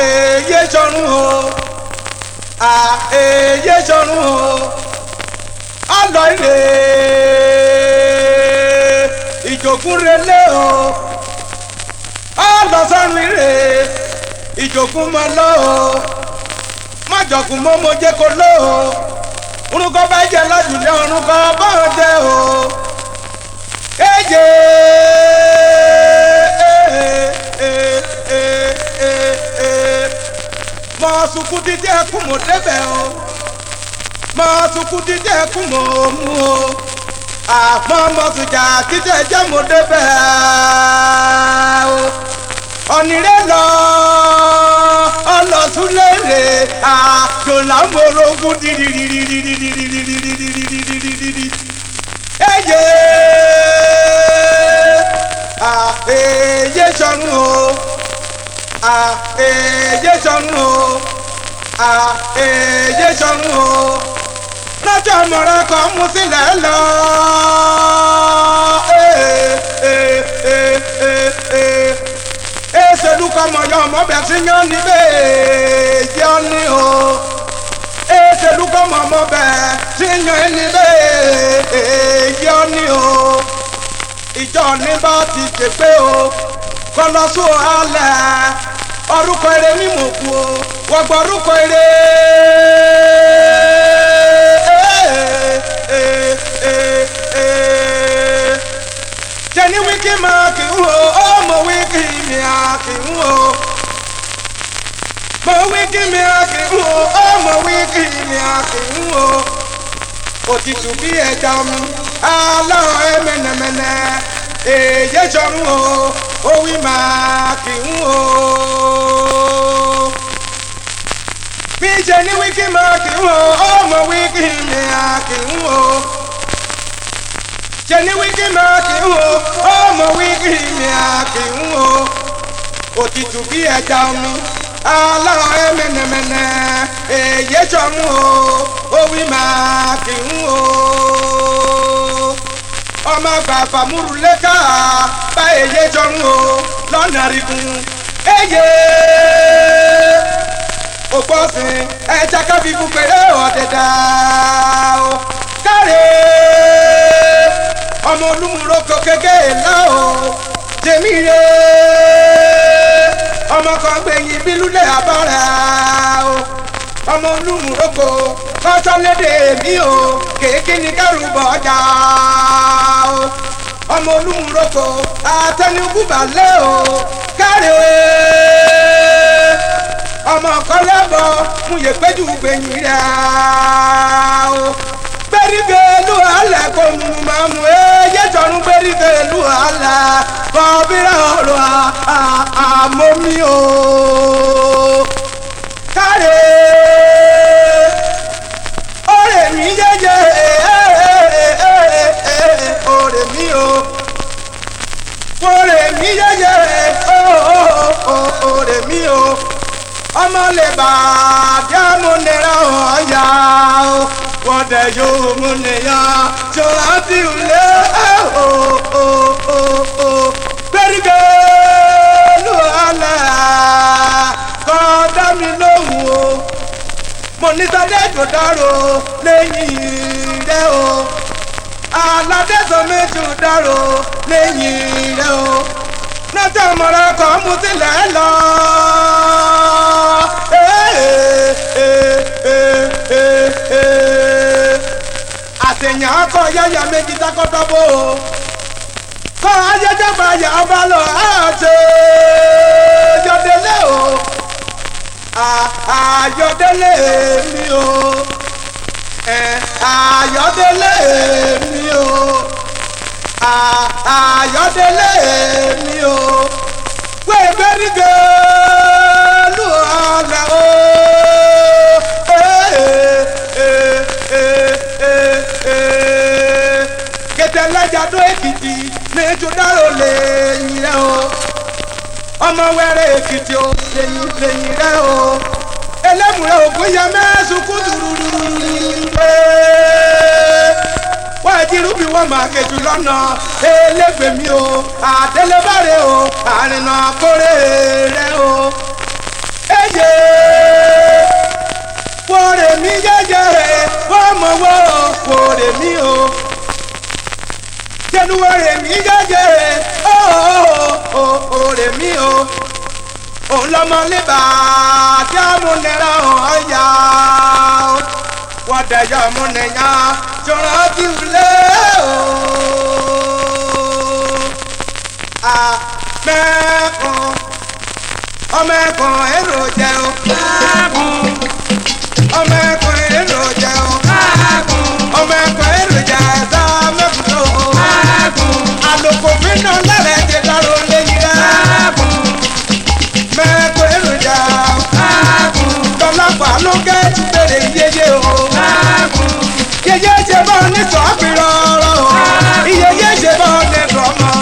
èyí sọ̀rùn o èyí sọ̀rùn o ọlọ́ ilé ìjòkún relé o ọlọ́ sọ́run ire ìjòkún mọ́ lọ́ o májọ̀kún mọ́ mo jẹ́ kó lọ́ o orúkọ bá jẹ́ lọ́jùlẹ̀ orúkọ bá jẹ́ o kéje. Mọ sunkún dídí ẹkún mo débẹ̀ o mọ sunkún dídí ẹkún mo mú o àmọ́ mọ sùjà dídí ẹjẹ́ mo débẹ̀ o ọ̀nìrẹ́ lọ ọlọ́sùlẹ̀rẹ̀ àjòlá mọ̀rọ̀gùn dídídídídídídídídídídídídídídídídídí ẹ̀yẹ èyẹ sọ̀rùn o èyẹ sọ̀rùn o èyẹ sọ̀rùn o lọ́jọ́ mọ̀rọ̀ kan mú sílẹ̀ lọ èsèlúkọ mọ̀yọ́ ọmọbẹ̀ tí yán níbẹ̀ yọ ní o èsèlúkọ mọ̀mọ́bẹ̀ tí yán níbẹ̀ yọ ní o ìjọ ní bá ti dèpé o kọlọ́sọ alẹ́ orúkọ eré ní mò kú o wọ́gbọ́ orúkọ eré jẹ́ni wíkì máa kì ń wo ọmọ wíkì mi à kì ń wo mọ wíkì mi à kì ń wo ọmọ wíkì mi à kì ń wo òtítù bí ẹja mu alọ́ ẹ mẹ́nẹ́mẹ́nẹ́ èyí sọ̀rùn o òwì máa kì ń wo bí jẹ́ ní wíkì máa kì ń wo ọmọ wíkì mi à kì ń wo jẹ́ ní wíkì máa kì ń wo ọmọ wíkì mi à kì ń wo òtítù bí ẹja mu alọ́ ẹ mẹ́nẹ́mẹ́nẹ́ èyí sọ̀rùn o òwì máa kì ń wo ọmọ bàbá múrùlẹ́ká bá èyí sọ̀rùn o lọ́nà rígun èyí òpósìn ẹja kábí púpẹ̀rẹ̀ ọ̀dẹ̀dà o káre ọmọ olúmúròkọ kéke ńlá o tèmi re ọmọ kan gbẹ̀yìn bílúlẹ̀ àbára o ọmọ olúmúròkọ kọ́sọ́lédè mi o kéèké ní kárùbọ̀ ọjà o ọmọ olúmúròkọ àtẹnugúbalẹ̀ o káre ọmọ kọlẹ́bọ̀ mú yẹ péjú gbẹ̀yìn rẹ̀ o gbẹ̀rígbẹ̀lú alẹ́ kò mú máa mú eyé sọ̀rùn gbẹ̀rígbẹ̀lú alẹ́ kọ́ bírà ọ̀rọ̀ àmọ́ mi o káre ọ̀rẹ́ mi yẹ́yẹ́ ọ̀rẹ́ mi o ọ̀rẹ́ mi yẹ́yẹ́ ọ̀rẹ́ mi o ọmọ lè bá dámú nira ọ̀ya o wọ́n dẹ̀ yóò mú nìyà ṣọlá tí ò lé gbẹ̀rígbẹ̀lú alẹ́ kọ́ dá mi lóhùn o mo ní sáré jòdárò lẹ́yìn rẹ̀ o aládẹ́sọ méjì dárò lẹ́yìn rẹ̀ o lọ́jọ́ mọ̀rọ̀ kan mú sílẹ̀ lọ. àtẹ̀yìn akọ yáyà méjì dákọ́tọ́ bò ó kọ́ ayéjọba yà bá lọ àti yọdẹlẹ o ayọdẹlẹ mi o ayọdẹlẹ mi o ayọdẹlẹ mi o gbẹgbẹrìgẹlú ọlẹ o kẹtẹlẹjàdó Èkìtì méjì dárò lẹ́yìn rẹ o ọmọ wẹrẹ Èkìtì o lẹ́yìn rẹ o ẹlẹ́mùrẹ́ ògùn yẹ mẹ́sùn kú dùrùdùrù wọ́n ẹ̀jìrú bí wọ́n máa kejì lọ́nà elégbèmí o àdélébàrè o àrìnà kórè rẹ o yéyé wòrè mi yéyé wọ́n mọ̀ wòrè mi o tẹnu wòrè mi yéyé wòrè mi o òun lọmọ lébà tí a mú nira ọ̀ya wọ́n dẹ̀yọ̀ mú nìyà jọ̀rọ̀ bí wulẹ̀ o. Mẹ́kùn ọmọ ẹ̀kùn èrò jẹ́ o. Ọmọ ẹ̀kùn èrò jẹ́ o. Ọmọ ẹ̀kùn èrò jẹ́ ẹ̀sà mẹ́kùn o. Àlòkò mi náà lẹ́rẹ̀ẹ́ ti dárò lẹ́yìn rẹ̀. Mẹ́kùn èrò jẹ́ o. Lọ́lápàá ló gẹ́ ti bèrè yéyé o. Yéyé ṣe bá ní sọ́ọ̀bì rọrọ o. Iyéyé ṣe bá ní sọ́ọ̀mọ́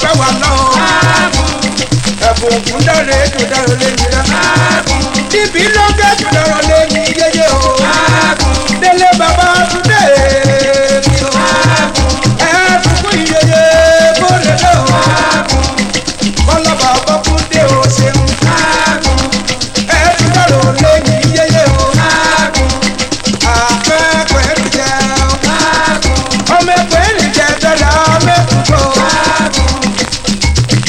pẹ́ wà lọ. Ẹ̀bùn ògùn dáre tó dára lẹ́yìn rẹ̀. Ibi ló gẹ́ tó dára lẹ́yìn yéyé o. Délé bàbá túndé mi o. Ẹ̀ẹ́dùkú iyéyé bó lè lé o. Bọ́lá bàbá túndé o ṣeun. Ẹ̀ẹ́dùkú dára lẹ́yìn yéyé o. Àmẹ́kọ̀ọ́ ẹ̀rù jẹ́ o. Ọmọ ẹ̀kọ́ ẹ̀rù jẹ́ dọ́là mẹ́kùn o.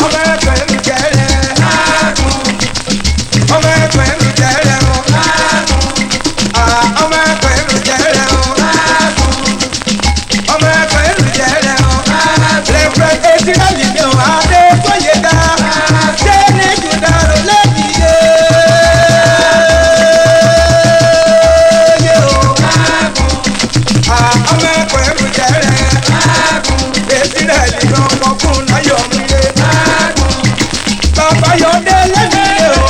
Ọmọ ẹ̀kọ́ ẹ̀rù jẹ́ rẹ̀. Ọmọ ẹ̀kọ́ ẹ̀rù jẹ́ rẹ̀ o. Ọmọ ẹ̀kọ́ ẹ̀rù jẹ́ rẹ̀ o. Ọmọ ẹ̀kọ́ ẹ̀rù jẹ́ rẹ̀ o. Rẹ̀fẹ̀ etí láyé mi ò adé kóyè dá. Ṣé ní ìdúdàrú lẹ́yìn yé? Ọmọ ẹ̀kọ́ ẹ̀rù jẹ́ rẹ̀. Etí rẹ̀ lè lọ ọkùn láyọ̀ mi lé. Bàbá Yọ̀dé lẹ́yìn yé o.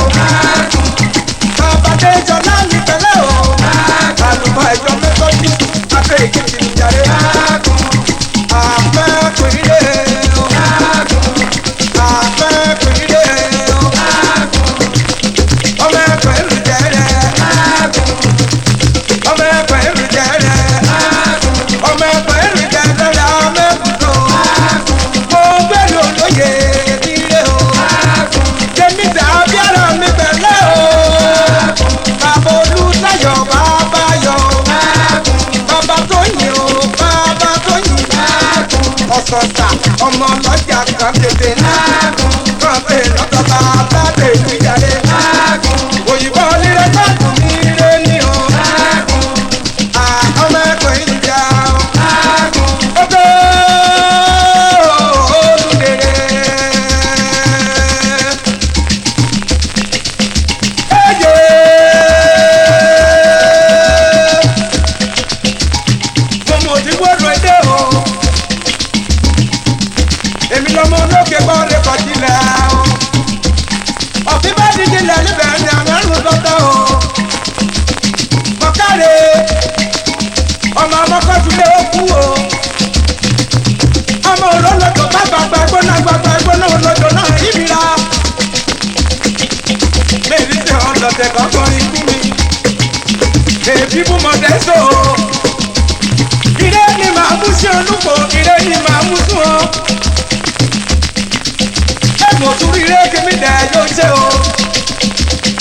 Bàbá Déjọ́ láyé tẹ́lẹ̀ o. Àlùfáà ìjọ mẹ́tọ́jú akẹ́ èkìtì ìjàre. Àmẹ́kùn ilé o. Àmẹ́kùn ilé o. Ọmọ ẹ̀kọ́ ẹ̀rù jẹ́ rẹ̀. Ọmọ ẹ̀kọ́ ẹ̀rù jẹ́ rẹ̀. Ọmọ ẹ̀kọ́ ẹ̀rù jẹ́ dọ́là mẹ́kùn o. Mo gbẹ́rù olóye nílé o. Jẹ́mi tàbí ara mi bẹ̀rẹ̀ o. Bàbá Olútáyọ̀ bàbá yọ̀ o. Bàbá Tóyìn o. Bàbá Tóyìn. Ọ̀sọ̀ọ̀sà ọmọ ọlọ́jà kan tètè náà. Kan pè lọ́tọ̀ bàbá tètè ìjàre. Òyìnbó líle káàkiri nílé ni o. Ọmọ ẹ̀kọ́ ìlú jà o. Ogo olùdèrè. Ẹyẹ. Mo mọ̀ tí gbọ́dọ̀ ẹdẹ o. Èmi lọmọ olókè gbọ́ lè kọjú lẹ̀ o. Ọ̀fin bá dídí lẹ̀ níbẹ̀ ni àwọn ẹrù lọ́tọ̀ o. Mọ̀káre ọmọ ọmọkọ́tulẹ̀ ó kú o. Ọmọ olólọ́dọ̀ bá gbàgbà gbóná olódò náà ìmìlá. Mèrí tí wọ́n lọ́tẹ̀ kọ́kọ́ ikú mi. Èbí bú mọ̀tẹ́ so. Ire ni màá mú sí olúkọ, ire ni màá mú sún o. Ẹ̀gbọ́n tún ire kémi dẹ̀ yóò ṣe o.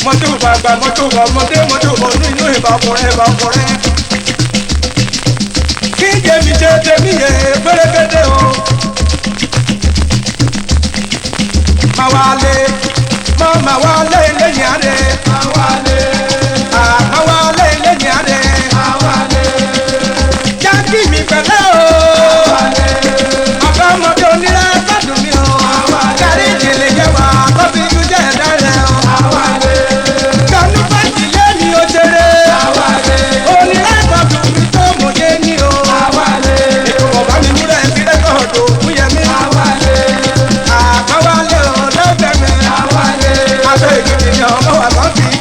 Mọ́tò gbàgbà mọ́tò ọmọdé mọ́tò ọdún inú ìbáfọ̀rẹ́. Kí jẹ́mi ṣe tèmi yẹ pẹ́rẹ́gẹ́dẹ́ o. Máa wá lé lẹ́yìn àdé. Máa wá lé lẹ́yìn àdé. Jákì mi pẹ̀lẹ́ o. Ọ̀gá ọmọdé onírẹ́ gbádùn mi o. Kárí ìjìnlẹ̀ jẹ́ wà kọ́bí ju jẹ́ ẹ̀dá rẹ̀ o. Kanú pàtì lẹ́ni o ṣeré. Onírẹ́ gbádùn mi tó mòye ní o. Ètò ọ̀gá mi múlẹ̀ fi rẹ́kọ̀dù fún yẹmí. Àpáwálé o lọ́fẹ̀ẹ́ mi. Aṣọ ìgbìmọ̀ ọmọ wà lọ́fẹ̀ẹ́.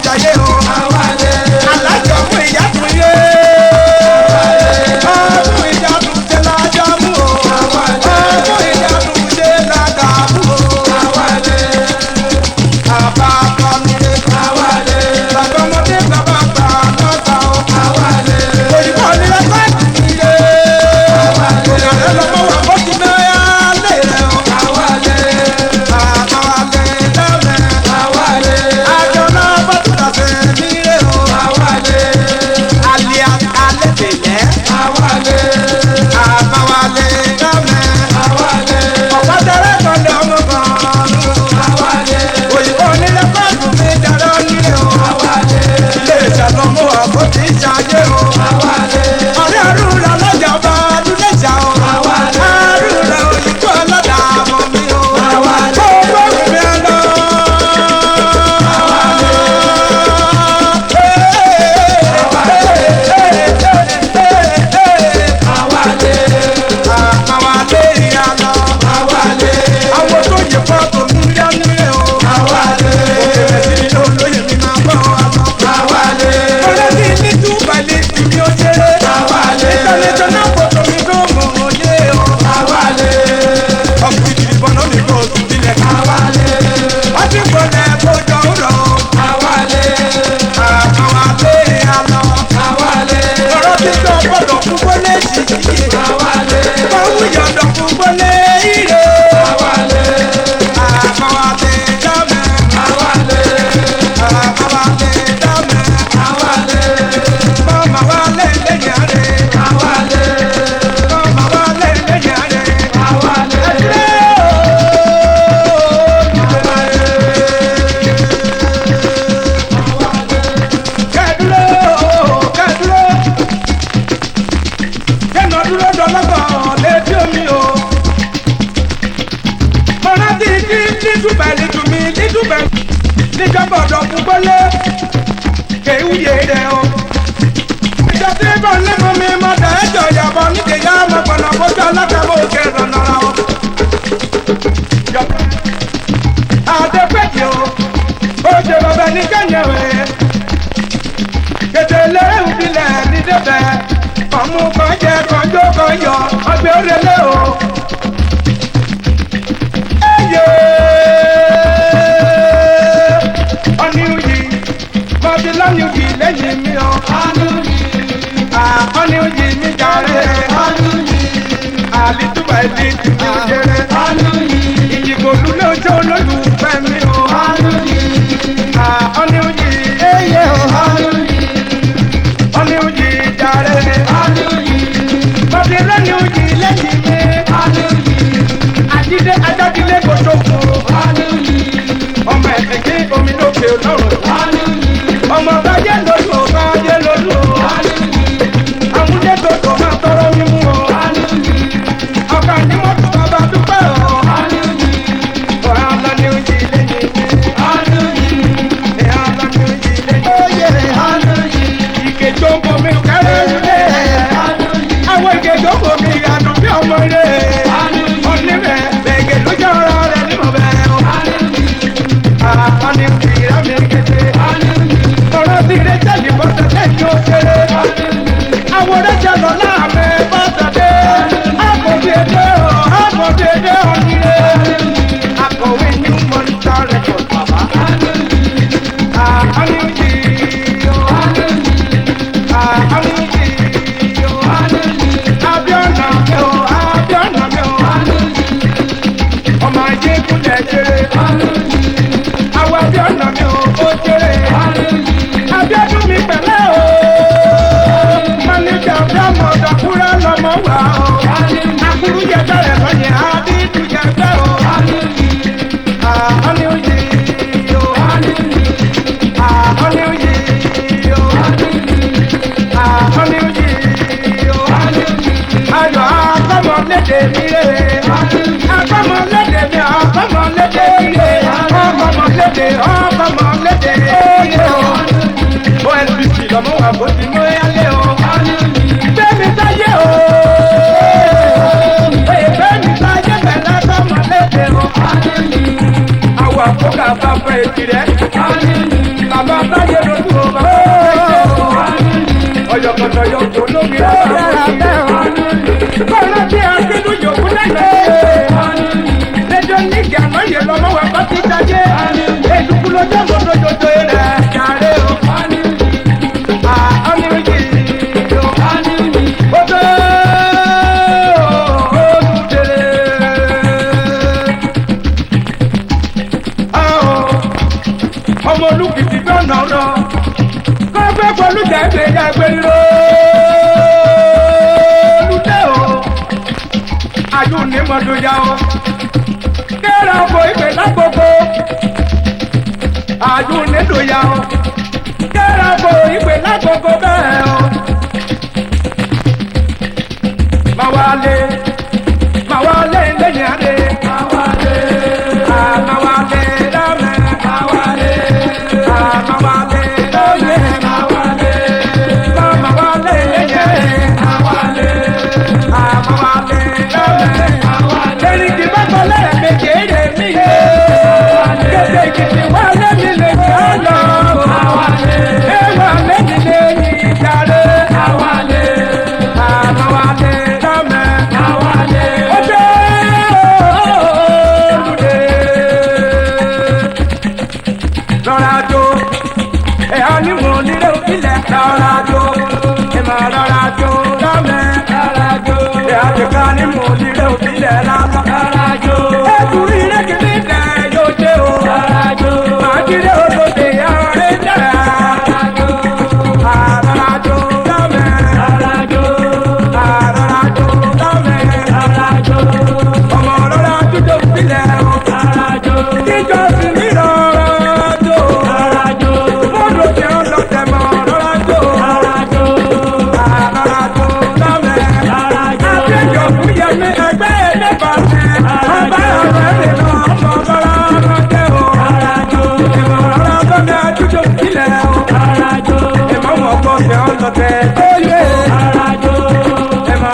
bàbá oníkèyà ọmọkànnà bójú alákàbọ̀ òkè ìrànlọ́ra o. Adépèjì o, ó ṣe bàbá ní kẹ́nyẹ̀wé. Kètèlé ìbílẹ̀ ní débẹ̀, ọ̀mú kan jẹ kanjó kan yọ, ọgbẹ́ òrèlé o. Ẹyẹ ọ̀nìyí, mọ̀bílọ́nìyí lẹ́yìn mi o. Ọ̀nìyí mi jàre. Àlìtúbà ìdí mi ò jẹrẹ. Ìjìgbò lulẹ̀ ojú olólùfẹ́ mi o. Ọ̀nìyí ẹyẹ o. Ọ̀nìyí jàre. Mọ̀bílọ́nìyí lẹ́yìn mi. Àjídé ajájílé kò ṣòfò. Ọmọ ẹ̀sìn kí omi lókè lọ́rùn. Ọmọ bájẹ́ lólu o, bájẹ́ lólu o. Àmújẹ́ tòtò máa tọrọ mímú o. Ọkà ní mọ́tò bàbá dúpẹ́ o. Ọ̀rẹ́ ọlọ́ni oúnjẹ ilé yìí. Ẹ̀yà ọlọ́ni oúnjẹ ilé yìí. Óyè ìkejì ògbò mi kẹ́rẹ́ ilé. Àwọn ìkejì ògbò mi àdùn bí ọmọ ilé. Onímẹ̀ bẹ̀gẹ̀ lójú ọ̀rọ̀ rẹ̀ ní mọ̀ bẹ́ẹ̀ o. Àpáni ìrẹ́ mi kété. Ọ̀rọ̀ ti rẹ̀ jẹ́lì bọ́tẹ̀ lẹ́yìn òkèrè. Àwọn oríṣẹ́ lọ láàmì bọ́tẹ̀. Àkọ̀bí èdè ọ̀, àkọ̀bí èdè ọ̀nìyẹ. Akọ̀wé new monitor record bàbá. Ọ̀nìyí o. Ọ̀nìyí o. Abíọ́nà mi o, Abíọ́nà mi o. Ọmọ ajé kúlẹ̀ jẹrẹ. Àwọn Abíọ́nà mi o, ó jẹrẹ. Abíọ́dún mi pẹ̀lẹ́ o. Mọ́níjà Bíọ́mọ̀ ọ̀dọ̀kúrẹ́ lọ́mọ wà o. Akúrú yẹ bẹ̀rẹ̀ lọ́yẹ̀ Adídú yẹ bẹ́ o. Ọ̀nìyí o. Ọ̀nìyí o. Ọ̀nìyí o. Ayọ̀ akọ́mọlédè mi rè. Akọ́mọlédè mi, akọ́mọlédè mi rè. Akọ́mọlédè, akọ́mọlédè oyè o. ONBC lọ́mọ wà bó ti mú yálé o. Bẹ́ẹ̀ni sáyé o. Bẹ́ẹ̀ni sáyé bẹ̀rẹ̀ akọ́mọlédè o. Àwọn àkókò àbáfẹ́ ètì rẹ̀. Bàbá sáyé lójú o. Bàbá sáyé o. Ọ̀yọ̀kọ̀tọ̀ yóò tó lómi rẹ̀. Bọ́lá tí a ti dùn yòókù lẹ́gbẹ̀ẹ́. Lẹ́jọ́ ní ìgbà náà yẹ lọ́mọ wà bá ti dájé. Èdùkú ló jẹ́ mọ́tò jòjò rẹ̀ jàre o. Ọ̀nìyí o. Ó tó olùdèrè. Ọmọ olùkìtì gbọ́nà ọ̀rọ̀. Kọ́fẹ́ pẹ̀lú jẹ́gbẹ́ jẹ́gbẹ́ ríro. Olùdé o. Àjù ní mọ̀dúnjà o. Kẹ́rẹ́ ọkọ̀ ìpè lákòókò. Àjù ní dùnyà o. Kẹ́rẹ́ ọkọ̀ ìpè lákòókò bẹ́ẹ̀ o. Màwálé lẹ́yìn adé. Màwálé lámẹ́. Màwálé lóye. Màwálé lẹ́yìn. Màwálé lámẹ́. Èrìkì bá kọ́lé méjì èrè mi yé. Kété kìtì wá lẹ́mi lè ká lọ. Ẹ̀wà méjì lè ní ìjàre. Màwálé lámẹ́. Ó dé olùdé. Lọ́ra jó. Ẹ̀hán ni mo nílé òkìlẹ̀. Lọ́ra jó. Ìmọ̀ lọ́ra jó lámẹ́. Àjẹká ni mo nílé òbílẹ̀ lásán. Ẹ̀kúrí rẹ̀kìrì dẹ̀ yóò dé o. Màá jílé olóde ààrẹ dẹ̀. Àràjò lámẹ́. Àràjò lámẹ́. Ọmọ lọ́la dúdú sílẹ̀ o. Jíjọ sí mi lọ́ra jò. Mọ́dọ̀ tí ó lọ tẹ̀ mọ́ lọ́ra jò. Àràjò lámẹ́. Àjẹjọ fún yẹmi ẹgbẹ́ ẹlẹ́bàá tẹ̀. Ọba ọ̀rẹ́ mi lọ ọmọ lọ́la lọ́jẹ́ o. Ìmọ̀ lọ́la bọ́mí adúdú sílẹ̀ o. Ìmọ̀ wọn kọ́ tẹ̀ ọ́ lọ tẹ̀. Óyè. Ìmọ̀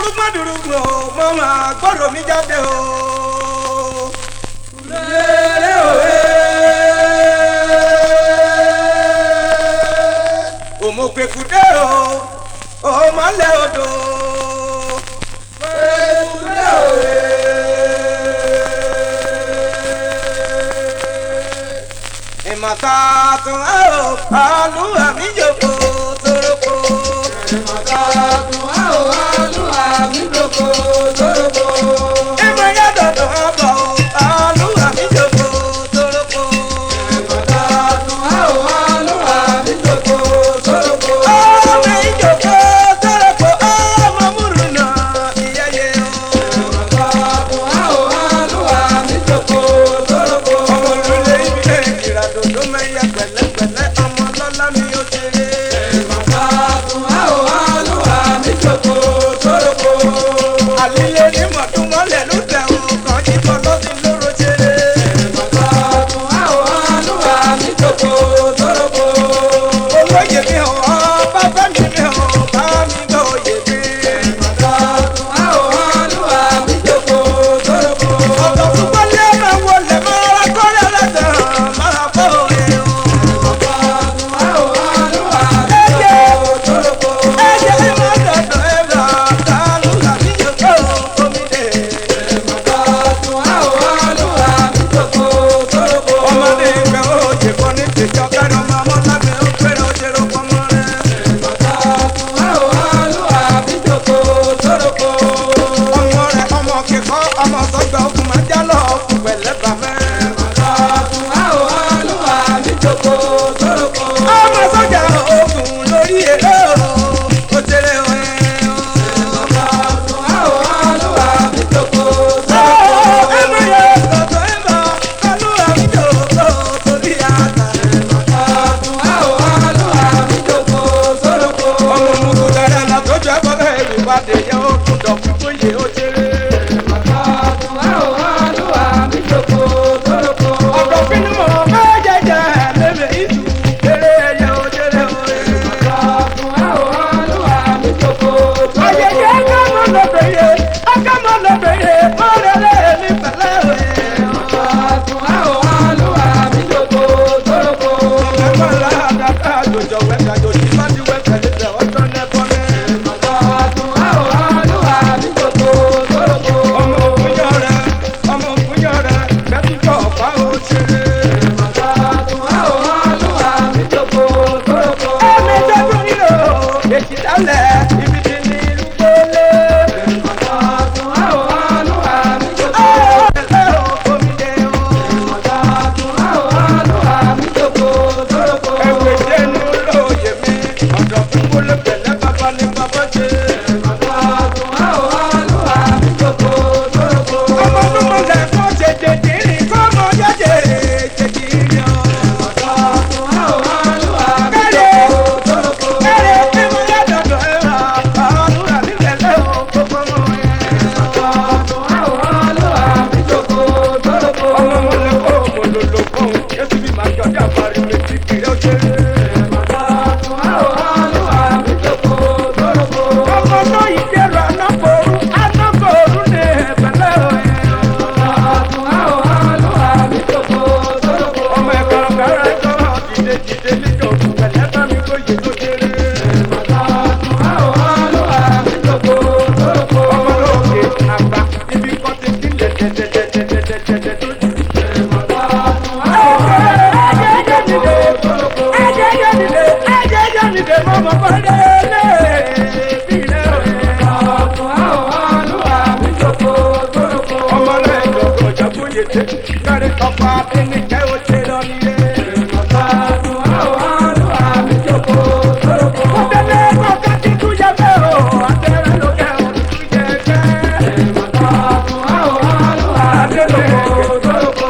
dùrùgbọ̀n o mo máa gbọ́dọ̀ mi jáde o. lérè òwe. òmùpẹ̀kùdé o òmọ̀lẹ́ odò. pẹ̀kùdé òwe. ìmọ̀ta tún á o àlùwà mi jòkó torókó. ìmọ̀ta tún á o àlùwà mi jòkó torókó. ìmọ̀ yàtọ̀ tó ń bọ̀ o àlùwà mi jòkó torókó. ìmọ̀ta tún á o àlùwà mi jòkó torókó. ọmọ ìjòkó torókó ọmọ múru náà ìyẹ́yẹ́ o. ìmọ̀ta tún á o àlùwà mi jòkó torókó. ọmọ olùlé ìbílẹ̀ ìrìnàdòdó mẹ́yẹ pẹ̀lẹ́pẹ̀lẹ́ ọmọ lọ́lá mi ó ṣeré. ìmọ̀ta tún á o àlùwà mi jòkó torókó. àlílé ní mọ̀túnmọ́lẹ̀ ló tẹ̀ o kàn jí bọ́ lọ́sìn lóró ṣeré. ìmọ̀ta tún á o àlùwà mi jòkó torókó. olóyè mi hàn bá fẹ́ mi hàn bá mi gbọ́ òye mi. ìmọ̀ta tún á o àlùwà mi jòkó torókó. ọ̀dọ̀ púpọ̀ lé máa wọlé máa kọ́lé lẹ́sẹ̀ máa bọ̀ òye o. ìmọ̀ta tún á o àlùwà mi jòkó torókó. ẹ̀jẹ̀ ìmọ̀ dọ̀dọ̀ ẹ̀rọ àlùwà mi jòkó omi dé. ìmọ̀ta tún á o àlùwà mi jòkó torókó. ọmọdé ìgbẹ́ òye kan ní tìjọ́ kẹ́rọ máa mọ́ lábẹ́ ó pẹ́rẹ́ ó ṣeré pọ́nmọ́ rẹ̀. ìmọ̀ta tún á o àlùwà mi jòkó torókó. ọmọ rẹ̀ ọmọ kíkọ́ ọmọ sọ́gbà ogun máa já lọ fún pẹ̀lẹ́ bàmẹ́. ìmọ̀ta tún á o àlùwà mi jòkó torókó. ọmọ sọ́jà ogun lórí èrè o ó ṣeré o ẹ̀ o. ìmọ̀ta tún á o àlùwà mi jòkó torókó. ẹ̀mọ yẹn tọ̀tọ̀ ẹ̀ bọ̀ àlùwà mi jòkó torí àtà. ìmọ̀ta tún á o àlùwà mi jòkó torókó. ọmọ mugu dára la tó jẹ́ bọ́lá ẹ̀rù bá dé yẹ ó tún dọ̀ fún bóyá ó ṣeré. ìmọ̀ta tún á o àlùwà mi jòkó torókó. ọ̀dọ̀ fínú mọ̀ bá jẹjẹ lébè ìtù eré ẹyẹ ó ṣeré o. ìmọ̀ta tún á o àlùwà mi jòkó torókó. ayẹyẹ akámọ́ lọ́bẹ̀yẹ mọ́rẹ́lẹ́ mi pẹ̀lẹ́ o. ìmọ̀ta tún á o àlùwà mi jòkó torókó. ẹ̀fọ́ làdàkà àjòjọ wẹ̀ka jòjì bá ti wẹ̀ka lẹ́sẹ̀ ọjọ́ lẹ́fọ́ mẹ́. ìmọ̀ta tún á o àlùwà mi jòkó torókó. ọmọ òkúnyọ̀ rẹ̀ bẹ́tùjọ́ ọ̀pá ó ṣeré. ìmọ̀ta tún á o àlùwà mi jòkó torókó. ẹ̀mí jẹ́jú nílò èsì dálẹ̀ ibi tí ní ìlú gbólé. ìmọ̀ta tún á o àlùwà mi jòkó. ẹ̀ẹ́dẹ̀ omi dé o. ìmọ̀ta tún á o àlùwà mi jòkó torókó. ẹ̀wẹ̀ jẹ́nu lóye mi ọ̀dọ̀ fún wọlé pẹ̀lẹ́ bàbá ní bàbá ṣe. ìmọ̀ta tún á o àlùwà mi jòkó torókó. ọmọ tó mọ̀lẹ́ kó ṣe jẹjẹ rí kọ́mọ jẹjẹ jẹjẹ rí ọ. ìmọ̀ta tún á o àlùwà mi jòkó torókó. kẹ́rẹ́ tí mo yẹ dọ̀dọ̀ ẹ̀rọ àlùwà mi lẹ́lẹ́ o gbogbo mọ̀ ẹ́. ìmọ̀ta tún á o àlùwà mi jòkó torókó. ọmọ mọ̀lẹ́ kó mo lò lò kó yẹ́sì bí màá jọjá parí mi ti kiri ó ṣe. ìmọ̀ta tún á o àlùwà mi jòkó torókó. ọmọ náà yìí dẹ̀rọ anáfòrú ní ẹ̀pẹ̀lẹ́ o. ìmọ̀ta tún á o àlùwà mi jòkó torókó. ọmọ ẹ̀kọ́ fẹ́rẹ́ sọ̀rọ̀ jìde níjọ̀kú pẹ̀lẹ́ bá mi gbóyè tó ṣeré. ìmọ̀ta tún á o àlùwà mi jòkó torókó. ọmọ lókè àgbà ibi kan ti sílẹ̀ tẹ̀tẹ̀tẹ̀tẹ̀tẹ̀tẹ̀ tó jù. ìmọ̀ta tún á o àlùwà mi jòkó torókó. ẹ̀jẹ̀ nílé mọ́mọ́ pọ́lẹ́ lé bí ilé o. ìmọ̀ta tún á o àlùwà mi jòkó torókó. ọmọ náà ìjọba ọjà bóyè tẹ kárí ọkọ̀ abẹ́nìkẹ́ ó ṣe lọ nílé. ìmọ̀ta tún á o àlùwà mi jòkó torókó. ọ̀tẹ̀lẹ̀ kọ̀ọ̀kan ti tún yẹ bẹ́ẹ̀ o àtẹ̀rẹ̀ ló kẹ́ ò tún yẹ kẹ́. ìmọ̀ta tún á o àlùwà mi jòkó torókó.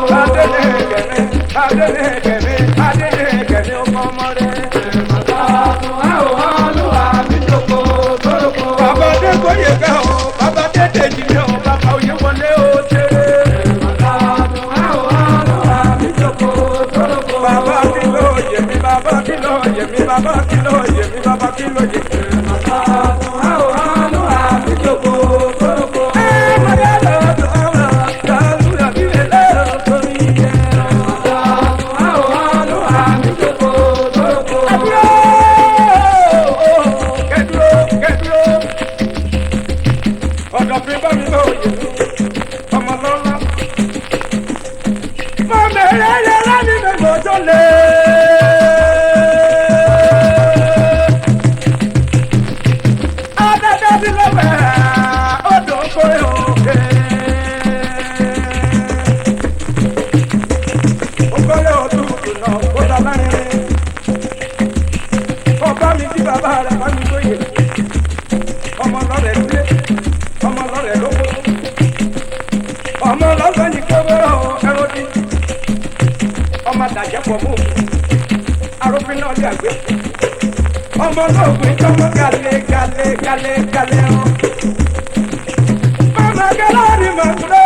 adẹ́lẹ̀kẹ̀mí ọmọ ọmọ rẹ̀. ìmọ̀ta tún á o àlùwà mi jòkó torókó. bàbá adékòye kẹ́ o bàbá dédé jìnnì o bàbá òye wọlé o ṣeré. ìmọ̀ta tún á o àlùwà mi jòkó torókó. bàbá kìlọ̀ yẹmi bàbá kìlọ̀ yẹmi bàbá kìlọ̀ yẹmi bàbá kìlọ̀ yẹmi. ìmọ̀ta tún á o àlùwà mi jòkó bàbá rẹ̀ bá mi lóye ọmọ lọ́rẹ̀ lé ọmọ lọ́rẹ̀ lóko ọmọ lọ́sàn ní kébéré ẹ̀rọ dín ọmọ àdàjẹ́ pọ̀ mọ́ arúgbó náà lé àgbẹ̀ ọmọ náà gbé tọmọ gàlẹ́ gàlẹ́ gàlẹ́ gàlẹ́ ọ ọmọ gàlẹ́ ni mà ń lé.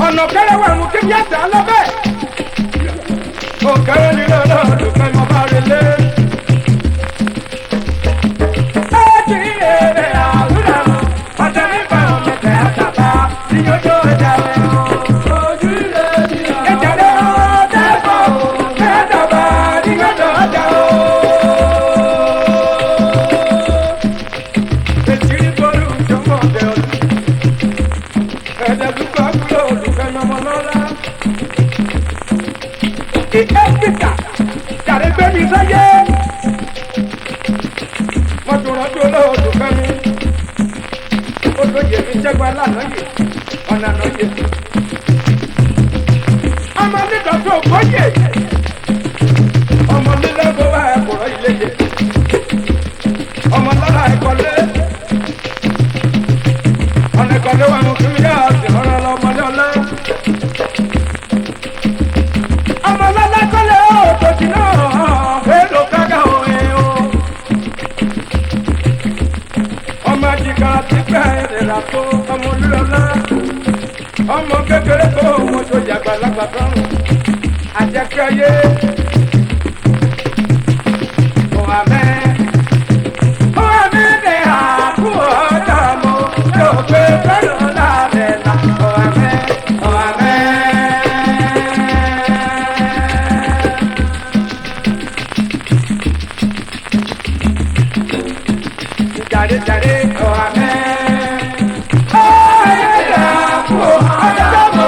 ọ̀nà kẹrẹ wà mú kí n yàtọ̀ ọlọ́bẹ̀. òkèrè nílò náà dùkẹ́ mọ́ bá rí lé. ẹ ti èrè àwùrọ̀ ọ̀dọ́ nípa ọ̀mẹ̀tẹ̀ àtàbà tí yóò tó ẹja rẹ̀. ojú ilé ti hàn. ìjàdá dẹ́kọ̀ ẹ̀dàbà tí yóò tó ẹja o. ètí ìbọ̀lù jọmọ̀ bẹ̀ ọ̀dù. ẹ̀dẹ̀dùkọ̀ kúlò dùkẹ́ mọ́ lọ́la. Áfíríkà jàre gbé mi sáyé mọ̀tòrọ̀tò lóòdù kan mi ìṣẹ́gun alánàyè ọ̀nà ànáyè. ọmọ nígbà tó gbóyè ọmọ nílẹ̀ bó bá ẹ̀kọ́rọ̀ ìlédè ọmọ lára ẹ̀kọ́lé ọ̀nà ẹ̀kọ́lé wà mú kí yá àti ọ̀rọ̀ ọmọdé ọ̀lẹ́. ọmọ lọ́lá kọ́lé ó tòjì náà èlò kága òye o. ọmọ àjìká ti pẹ́ ìrìnà tó ọmọ olúlọ́lá ọmọ kékeré tó wọn tó yàgbà lágbà tọrùn àjẹkẹ́yé Mohammed dè àkú ọjà mọ́ yóò gbé fẹ́ràn lábẹ́ la Mohammed. Jare Mohammed àkú ọjà mọ́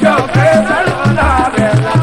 yóò gbé fẹ́ràn lábẹ́ la.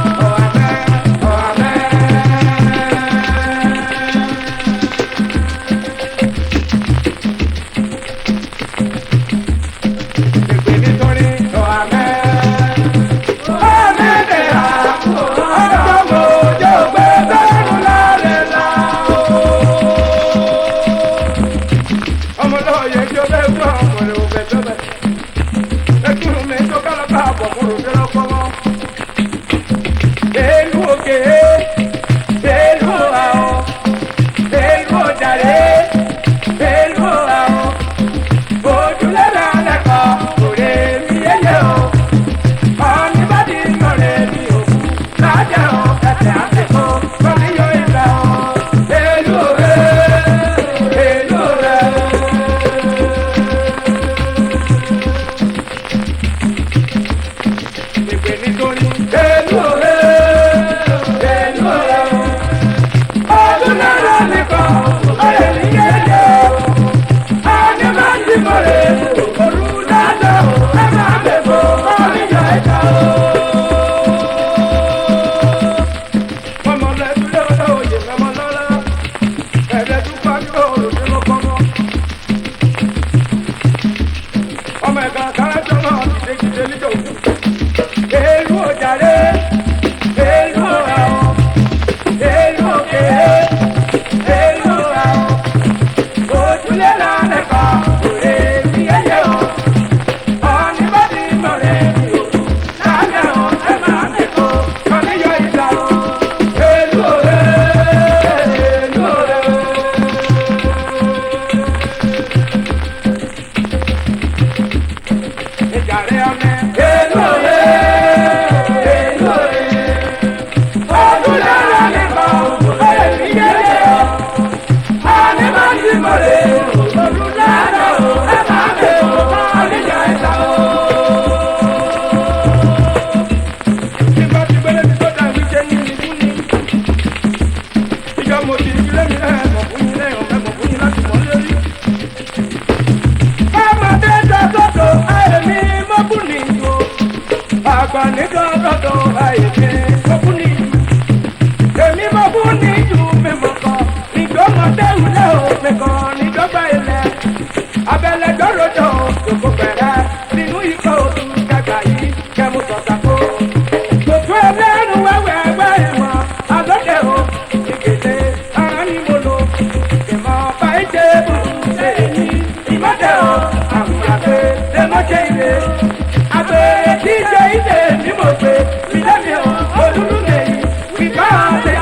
Àgbẹ̀ tí jẹ́ ìdè ní mo pè mí lẹ́mi ò olúlu lèyí ìbá àtẹ.